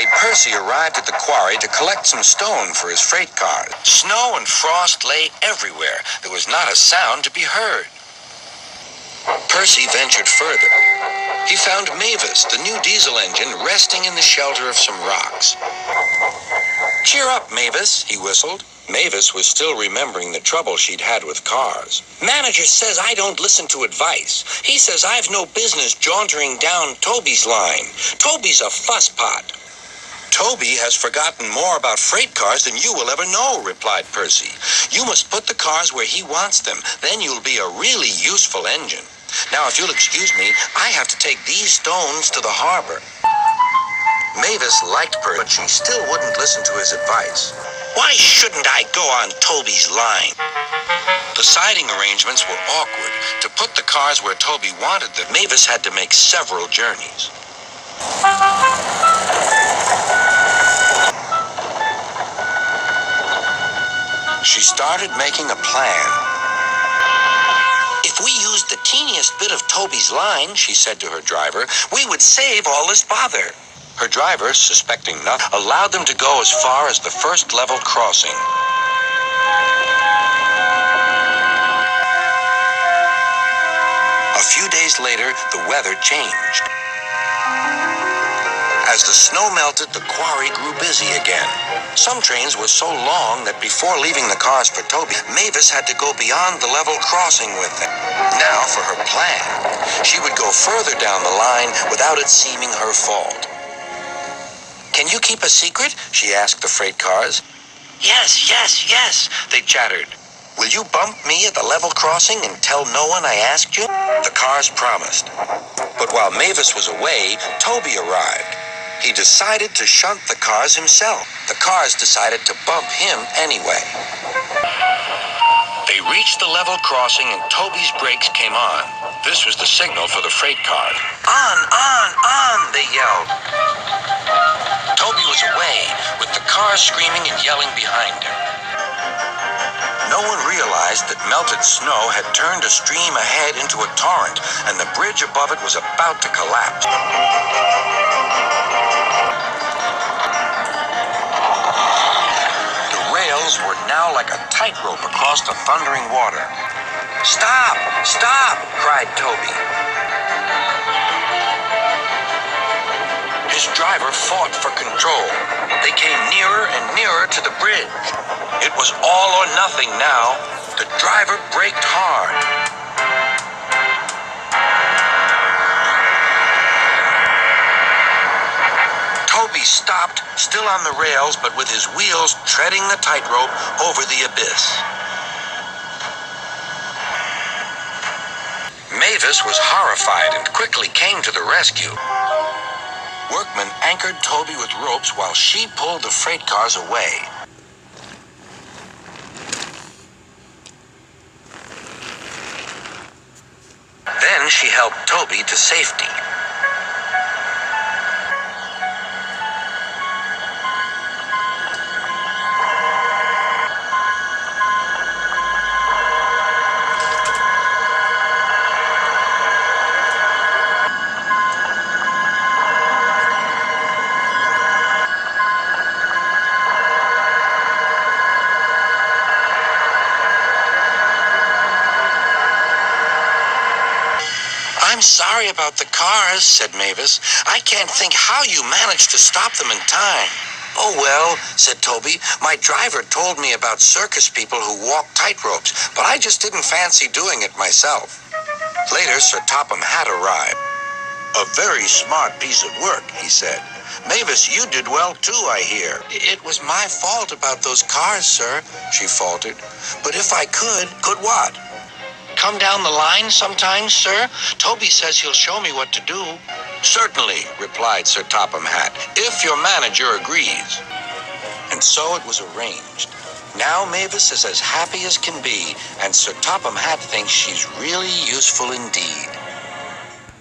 day, Percy arrived at the quarry to collect some stone for his freight car. Snow and frost lay everywhere. There was not a sound to be heard. Percy ventured further. He found Mavis, the new diesel engine, resting in the shelter of some rocks. "Cheer up, Mavis," he whistled. Mavis was still remembering the trouble she'd had with cars. "Manager says I don't listen to advice. He says I've no business jauntering down Toby's line. Toby's a fusspot." "Toby has forgotten more about freight cars than you will ever know," replied Percy. "You must put the cars where he wants them. Then you'll be a really useful engine. Now, if you'll excuse me, I have to take these stones to the harbor." Mavis liked Percy, but she still wouldn't listen to his advice. "Why shouldn't I go on Toby's line?" The siding arrangements were awkward. To put the cars where Toby wanted them, Mavis had to make several journeys. She started making a plan. "If we used the teeniest bit of Toby's line," she said to her driver, "we would save all this bother." Her driver, suspecting nothing, allowed them to go as far as the first level crossing. A few days later, the weather changed. As the snow melted, the quarry grew busy again. Some trains were so long that before leaving the cars for Toby, Mavis had to go beyond the level crossing with them. Now for her plan. She would go further down the line without it seeming her fault. "Can you keep a secret?" she asked the freight cars. Yes, they chattered. "Will you bump me at the level crossing and tell no one I asked you?" The cars promised. But while Mavis was away, Toby arrived. He decided to shunt the cars himself. The cars decided to bump him anyway. They reached the level crossing and Toby's brakes came on. This was the signal for the freight cars. On, they yelled. Toby was away, with the cars screaming and yelling behind him. No one realized that melted snow had turned a stream ahead into a torrent, and the bridge above it was about to collapse. The rails were now like a tightrope across the thundering water. Stop! Cried Toby. His driver fought for control. They came nearer and nearer to the bridge. It was all or nothing now. The driver braked hard. Toby stopped, still on the rails, but with his wheels treading the tightrope over the abyss. Mavis was horrified and quickly came to the rescue. Workmen anchored Toby with ropes while she pulled the freight cars away. Then she helped Toby to safety. "I'm sorry about the cars," said Mavis. "I can't think how you managed to stop them in time." "Oh, well," said Toby, "my driver told me about circus people who walk tightropes, but I just didn't fancy doing it myself." Later, Sir Topham Hatt arrived. "A very smart piece of work," he said. "Mavis, you did well too, I hear." "It was my fault about those cars, sir," she faltered. "But if I could..." "Could what?" "Come down the line sometimes, sir. Toby says he'll show me what to do." "Certainly," replied Sir Topham Hatt, "if your manager agrees." And so it was arranged. Now Mavis is as happy as can be, and Sir Topham Hatt thinks she's really useful indeed.